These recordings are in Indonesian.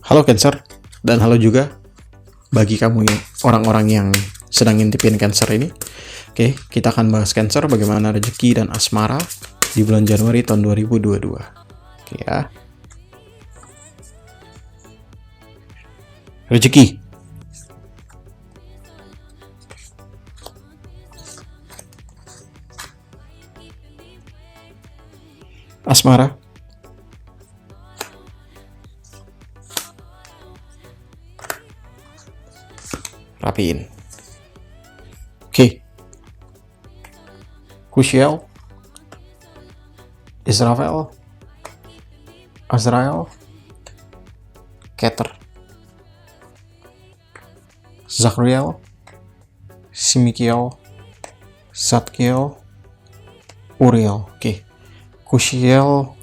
Halo Cancer, dan halo juga bagi kamu orang-orang yang sedang ngintipin Cancer ini. Oke, kita akan bahas Cancer, bagaimana rezeki dan asmara di bulan Januari tahun 2022. Oke ya. Rezeki. Asmara. Rapiin. Oke. Kushiel, Israfel, Azrael, Keter, Zachriel, Simikiel, Zadkiel, Uriel. Oke. Kushiel,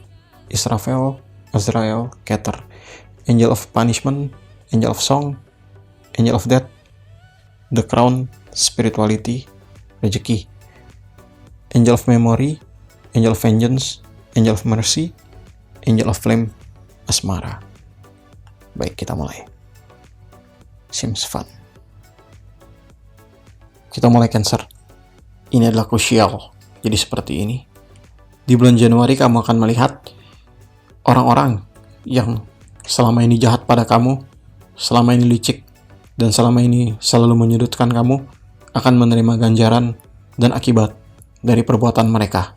Israfel, Azrael, Keter. Angel of Punishment, Angel of Song, Angel of Death, The Crown, Spirituality, Rezeki. Angel of Memory, Angel of Vengeance, Angel of Mercy, Angel of Flame, Asmara. Baik, kita mulai. Seems fun. Kita mulai Cancer. Ini adalah Kushiel. Jadi seperti ini. Di bulan Januari kamu akan melihat orang-orang yang selama ini jahat pada kamu, selama ini licik, dan selama ini selalu menyudutkan kamu, akan menerima ganjaran dan akibat dari perbuatan mereka.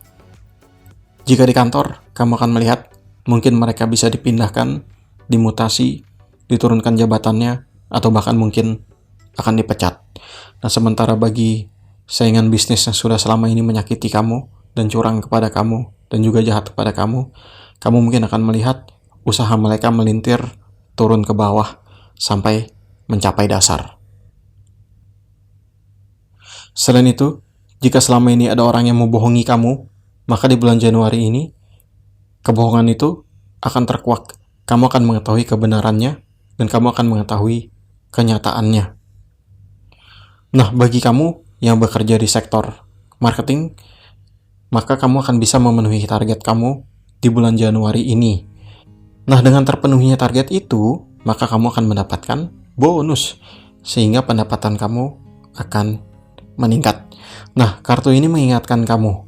Jika di kantor, kamu akan melihat mungkin mereka bisa dipindahkan, dimutasi, diturunkan jabatannya, atau bahkan mungkin akan dipecat. Nah, sementara bagi saingan bisnis yang sudah selama ini menyakiti kamu dan curang kepada kamu dan juga jahat kepada kamu mungkin akan melihat usaha mereka melintir turun ke bawah sampai mencapai dasar. Selain itu, jika selama ini ada orang yang membohongi kamu, maka di bulan Januari ini, kebohongan itu akan terkuak. Kamu akan mengetahui kebenarannya, dan kamu akan mengetahui kenyataannya. Nah, bagi kamu yang bekerja di sektor marketing, maka kamu akan bisa memenuhi target kamu di bulan Januari ini. Nah, dengan terpenuhinya target itu, maka kamu akan mendapatkan bonus, sehingga pendapatan kamu akan meningkat. Nah, kartu ini mengingatkan kamu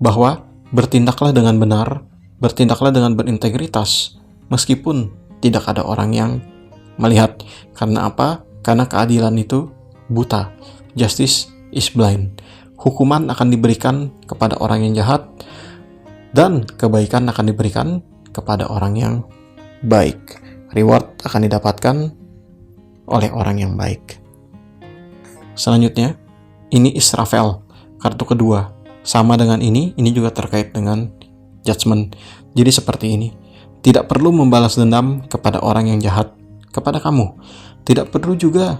bahwa bertindaklah dengan benar, bertindaklah dengan berintegritas, meskipun tidak ada orang yang melihat. Karena apa? Karena keadilan itu buta. Justice is blind. Hukuman akan diberikan kepada orang yang jahat, dan kebaikan akan diberikan kepada orang yang baik. Reward akan didapatkan oleh orang yang baik. Selanjutnya, ini Israfel, kartu kedua. Sama dengan ini juga terkait dengan judgment. Jadi seperti ini. Tidak perlu membalas dendam kepada orang yang jahat kepada kamu. Tidak perlu juga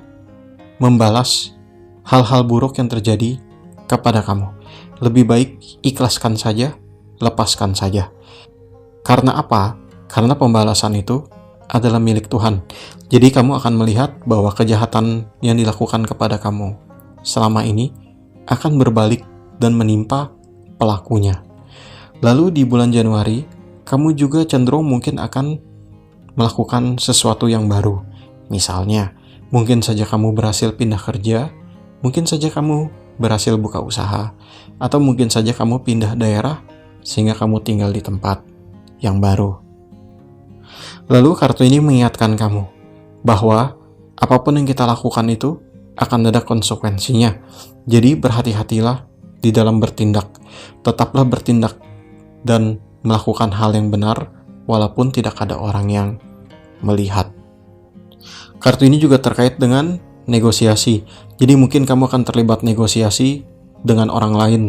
membalas hal-hal buruk yang terjadi kepada kamu. Lebih baik ikhlaskan saja, lepaskan saja. Karena apa? Karena pembalasan itu adalah milik Tuhan. Jadi kamu akan melihat bahwa kejahatan yang dilakukan kepada kamu selama ini akan berbalik dan menimpa pelakunya. Lalu di bulan Januari, kamu juga cenderung mungkin akan melakukan sesuatu yang baru. Misalnya, mungkin saja kamu berhasil pindah kerja, mungkin saja kamu berhasil buka usaha, atau mungkin saja kamu pindah daerah sehingga kamu tinggal di tempat yang baru. Lalu kartu ini mengingatkan kamu bahwa apapun yang kita lakukan itu akan ada konsekuensinya. Jadi berhati-hatilah di dalam bertindak. Tetaplah bertindak dan melakukan hal yang benar walaupun tidak ada orang yang melihat. Kartu ini juga terkait dengan negosiasi. Jadi mungkin kamu akan terlibat negosiasi dengan orang lain.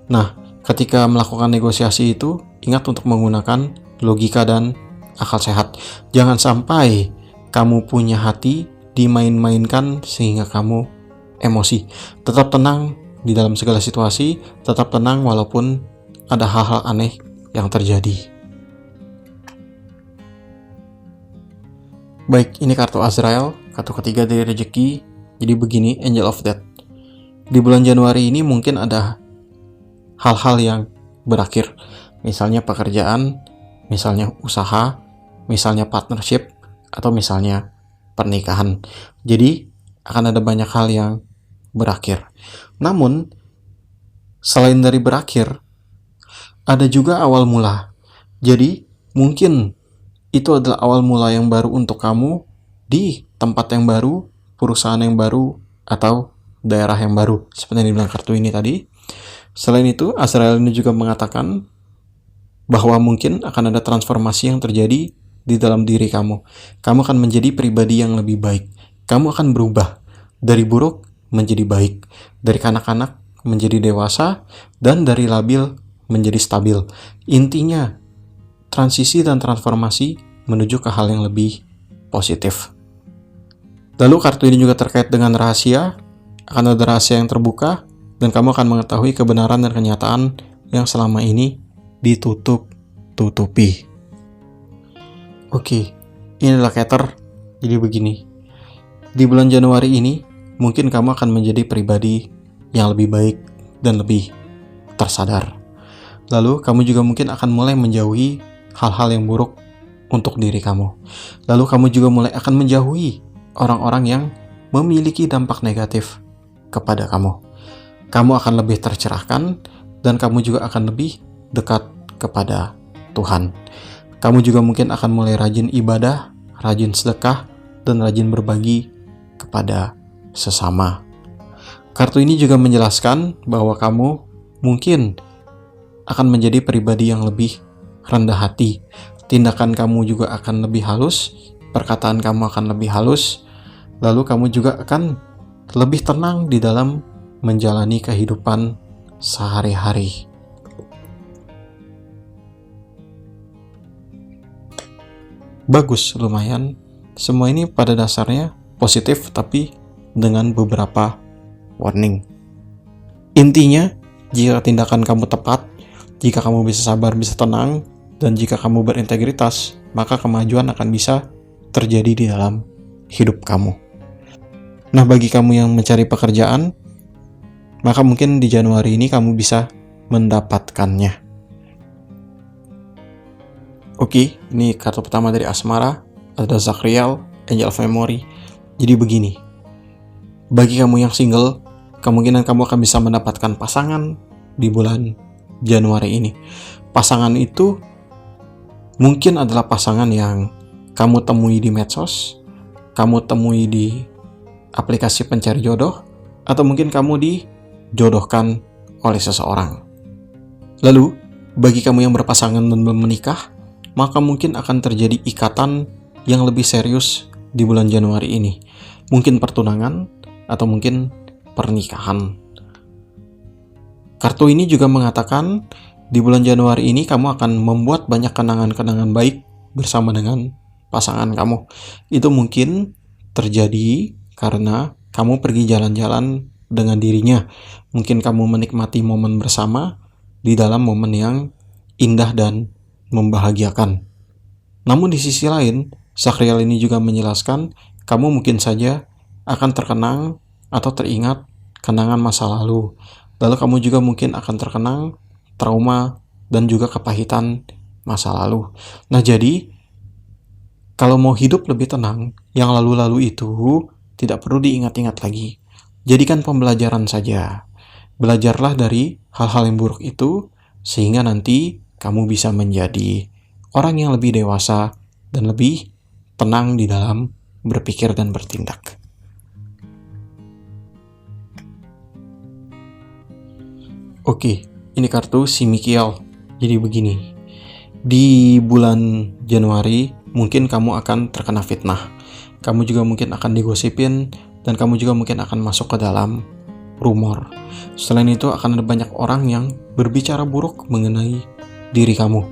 Nah, ketika melakukan negosiasi itu, ingat untuk menggunakan logika dan akal sehat. Jangan sampai kamu punya hati dimain-mainkan sehingga kamu emosi. Tetap tenang di dalam segala situasi, tetap tenang walaupun ada hal-hal aneh yang terjadi. Baik, ini kartu Azrael, kartu ketiga dari rezeki. Jadi begini, Angel of Death. Di bulan Januari ini mungkin ada hal-hal yang berakhir. Misalnya pekerjaan, misalnya usaha, misalnya partnership, atau misalnya pernikahan. Jadi akan ada banyak hal yang berakhir. Namun selain dari berakhir, ada juga awal mula. Jadi mungkin itu adalah awal mula yang baru untuk kamu di tempat yang baru, perusahaan yang baru, atau daerah yang baru, seperti yang dibilang kartu ini tadi. Selain itu, Azrael ini juga mengatakan bahwa mungkin akan ada transformasi yang terjadi di dalam diri kamu. Kamu akan menjadi pribadi yang lebih baik. Kamu akan berubah dari buruk menjadi baik, dari kanak-kanak menjadi dewasa, dan dari labil menjadi stabil. Intinya, transisi dan transformasi menuju ke hal yang lebih positif. Lalu kartu ini juga terkait dengan rahasia. Akan ada rahasia yang terbuka, dan kamu akan mengetahui kebenaran dan kenyataan yang selama ini ditutup-tutupi. Oke, ini adalah Keter. Jadi begini, di bulan Januari ini mungkin kamu akan menjadi pribadi yang lebih baik dan lebih tersadar. Lalu kamu juga mungkin akan mulai menjauhi hal-hal yang buruk untuk diri kamu. Lalu kamu juga mulai akan menjauhi orang-orang yang memiliki dampak negatif kepada kamu. Kamu akan lebih tercerahkan, dan kamu juga akan lebih dekat kepada Tuhan. Kamu juga mungkin akan mulai rajin ibadah, rajin sedekah, dan rajin berbagi kepada sesama. Kartu ini juga menjelaskan bahwa kamu mungkin akan menjadi pribadi yang lebih rendah hati. Tindakan kamu juga akan lebih halus, perkataan kamu akan lebih halus, lalu kamu juga akan lebih tenang di dalam menjalani kehidupan sehari-hari. Bagus, lumayan. Semua ini pada dasarnya positif, tapi dengan beberapa warning. Intinya, jika tindakan kamu tepat, jika kamu bisa sabar, bisa tenang, dan jika kamu berintegritas, maka kemajuan akan bisa terjadi di dalam hidup kamu. Nah, bagi kamu yang mencari pekerjaan, maka mungkin di Januari ini kamu bisa mendapatkannya. Oke, ini kartu pertama dari Asmara, ada Zachriel, Angel of Memory. Jadi begini, bagi kamu yang single, kemungkinan kamu akan bisa mendapatkan pasangan di bulan Januari ini. Pasangan itu mungkin adalah pasangan yang kamu temui di medsos, kamu temui di aplikasi pencari jodoh, atau mungkin kamu dijodohkan oleh seseorang. Lalu, bagi kamu yang berpasangan dan belum menikah, maka mungkin akan terjadi ikatan yang lebih serius di bulan Januari ini. Mungkin pertunangan, atau mungkin pernikahan. Kartu ini juga mengatakan, di bulan Januari ini kamu akan membuat banyak kenangan-kenangan baik bersama dengan pasangan kamu. Itu mungkin terjadi karena kamu pergi jalan-jalan dengan dirinya. Mungkin kamu menikmati momen bersama di dalam momen yang indah dan membahagiakan. Namun di sisi lain, Zachriel ini juga menjelaskan, kamu mungkin saja akan terkenang atau teringat kenangan masa lalu. Lalu kamu juga mungkin akan terkenang trauma dan juga kepahitan masa lalu. Nah, jadi kalau mau hidup lebih tenang, yang lalu-lalu itu tidak perlu diingat-ingat lagi. Jadikan pembelajaran saja. Belajarlah dari hal-hal yang buruk itu, sehingga nanti kamu bisa menjadi orang yang lebih dewasa dan lebih tenang di dalam berpikir dan bertindak. Oke, ini kartu si Mikiel. Jadi begini, di bulan Januari mungkin kamu akan terkena fitnah. Kamu juga mungkin akan digosipin, dan kamu juga mungkin akan masuk ke dalam rumor. Selain itu akan ada banyak orang yang berbicara buruk mengenai diri kamu.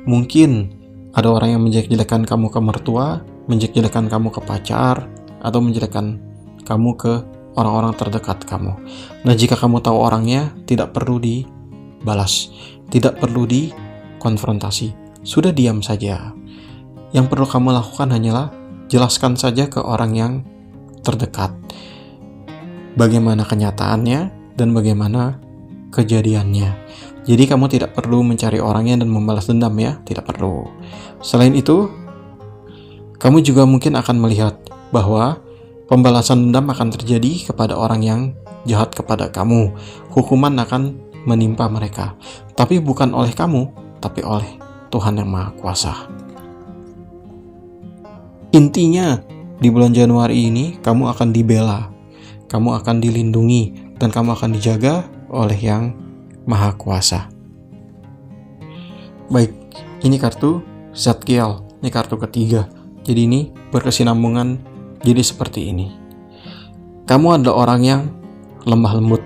Mungkin ada orang yang menjelek-jelekan kamu ke mertua, menjelek-jelekan kamu ke pacar, atau menjelekkan kamu ke orang-orang terdekat kamu. Nah, jika kamu tahu orangnya, tidak perlu dibalas, tidak perlu dikonfrontasi. Sudah diam saja. Yang perlu kamu lakukan hanyalah jelaskan saja ke orang yang terdekat bagaimana kenyataannya dan bagaimana kejadiannya. Jadi kamu tidak perlu mencari orangnya dan membalas dendam ya, tidak perlu. Selain itu, Kamu juga mungkin akan melihat bahwa pembalasan dendam akan terjadi kepada orang yang jahat kepada kamu. Hukuman akan menimpa mereka, tapi bukan oleh kamu, tapi oleh Tuhan yang Maha Kuasa. Intinya, di bulan Januari ini kamu akan dibela, kamu akan dilindungi, dan kamu akan dijaga oleh yang Maha Kuasa. Baik, ini kartu Zadkiel, ini kartu ketiga. Jadi ini berkesinambungan, jadi seperti ini. Kamu adalah orang yang lemah lembut.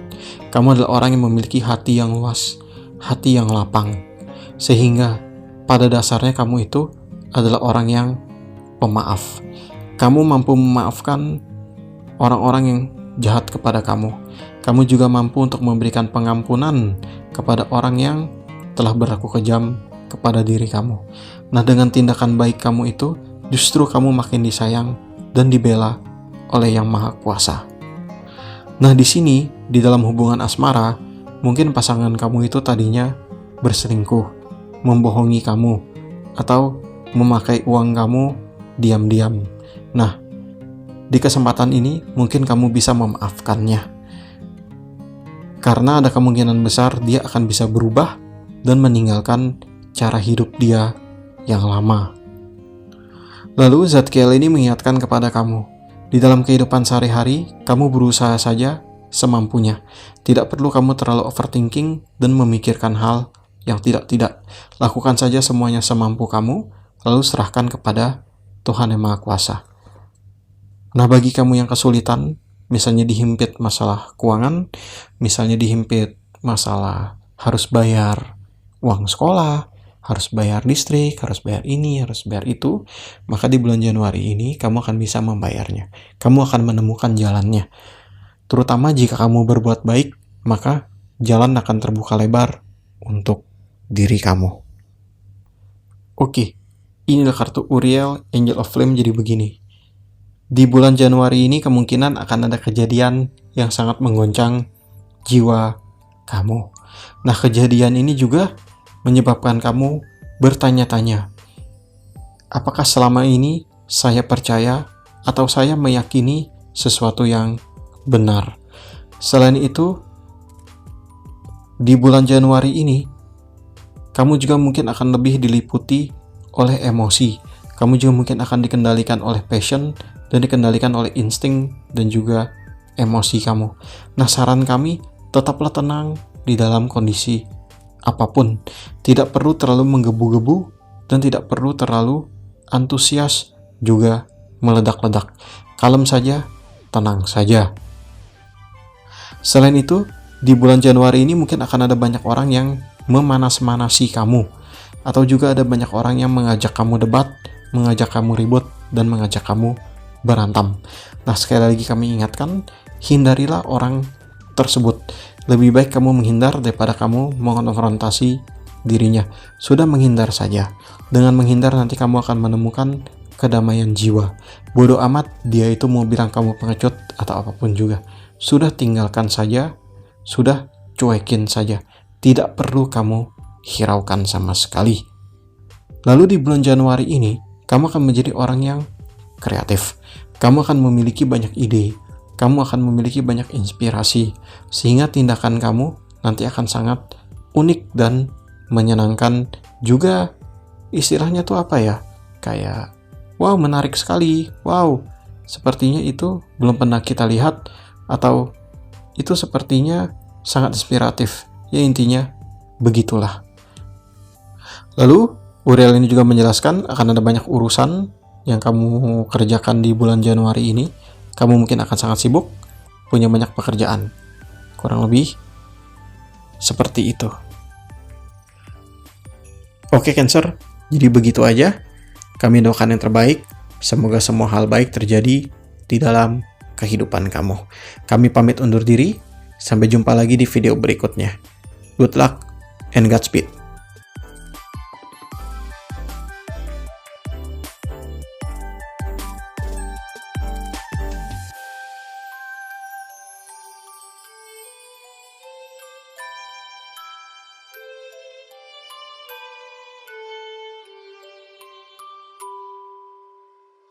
Kamu adalah orang yang memiliki hati yang luas, hati yang lapang. Sehingga pada dasarnya kamu itu adalah orang yang pemaaf. Kamu mampu memaafkan orang-orang yang jahat kepada kamu. Kamu juga mampu untuk memberikan pengampunan kepada orang yang telah berlaku kejam kepada diri kamu. Nah, dengan tindakan baik kamu itu, justru kamu makin disayang dan dibela oleh Yang Maha Kuasa. Nah, di sini, di dalam hubungan asmara, mungkin pasangan kamu itu tadinya berselingkuh, membohongi kamu, atau memakai uang kamu diam-diam. Nah, di kesempatan ini mungkin kamu bisa memaafkannya. Karena ada kemungkinan besar dia akan bisa berubah dan meninggalkan cara hidup dia yang lama. Lalu Zadkiel ini mengingatkan kepada kamu, di dalam kehidupan sehari-hari, kamu berusaha saja semampunya. Tidak perlu kamu terlalu overthinking dan memikirkan hal yang tidak-tidak. Lakukan saja semuanya semampu kamu, lalu serahkan kepada Tuhan Yang Maha Kuasa. Nah, bagi kamu yang kesulitan, misalnya dihimpit masalah keuangan, misalnya dihimpit masalah harus bayar uang sekolah, harus bayar listrik, harus bayar ini, harus bayar itu, maka di bulan Januari ini kamu akan bisa membayarnya. Kamu akan menemukan jalannya. Terutama jika kamu berbuat baik, maka jalan akan terbuka lebar untuk diri kamu. Oke, inilah kartu Uriel, Angel of Flame jadi begini. Di bulan Januari ini kemungkinan akan ada kejadian yang sangat menggoncang jiwa kamu. Nah, kejadian ini juga menyebabkan kamu bertanya-tanya, apakah selama ini saya percaya atau saya meyakini sesuatu yang benar? Selain itu, di bulan Januari ini, kamu juga mungkin akan lebih diliputi oleh emosi. Kamu juga mungkin akan dikendalikan oleh passion dan dikendalikan oleh insting dan juga emosi kamu. Nah, saran kami, tetaplah tenang di dalam kondisi apapun. Tidak perlu terlalu menggebu-gebu dan tidak perlu terlalu antusias juga meledak-ledak. Kalem saja, tenang saja. Selain itu, di bulan Januari ini mungkin akan ada banyak orang yang memanas-manasi kamu, atau juga ada banyak orang yang mengajak kamu debat, mengajak kamu ribut, dan mengajak kamu berantem. Nah, sekali lagi kami ingatkan, hindarilah orang tersebut. Lebih baik kamu menghindar daripada kamu mengonfrontasi dirinya. Sudah menghindar saja. Dengan menghindar nanti kamu akan menemukan kedamaian jiwa. Bodoh amat dia itu mau bilang kamu pengecut atau apapun juga. Sudah tinggalkan saja, sudah cuekin saja. Tidak perlu kamu hiraukan sama sekali. Lalu di bulan Januari ini, kamu akan menjadi orang yang kreatif. Kamu akan memiliki banyak ide, kamu akan memiliki banyak inspirasi, sehingga tindakan kamu nanti akan sangat unik dan menyenangkan. Juga istilahnya tuh apa ya, kayak wow, menarik sekali, wow, sepertinya itu belum pernah kita lihat, atau itu sepertinya sangat inspiratif. Ya, intinya begitulah. Lalu Uriel ini juga menjelaskan akan ada banyak urusan yang kamu kerjakan di bulan Januari ini. Kamu mungkin akan sangat sibuk, punya banyak pekerjaan. Kurang lebih seperti itu. Oke Cancer, jadi begitu aja. Kami doakan yang terbaik. Semoga semua hal baik terjadi di dalam kehidupan kamu. Kami pamit undur diri. Sampai jumpa lagi di video berikutnya. Good luck and Godspeed.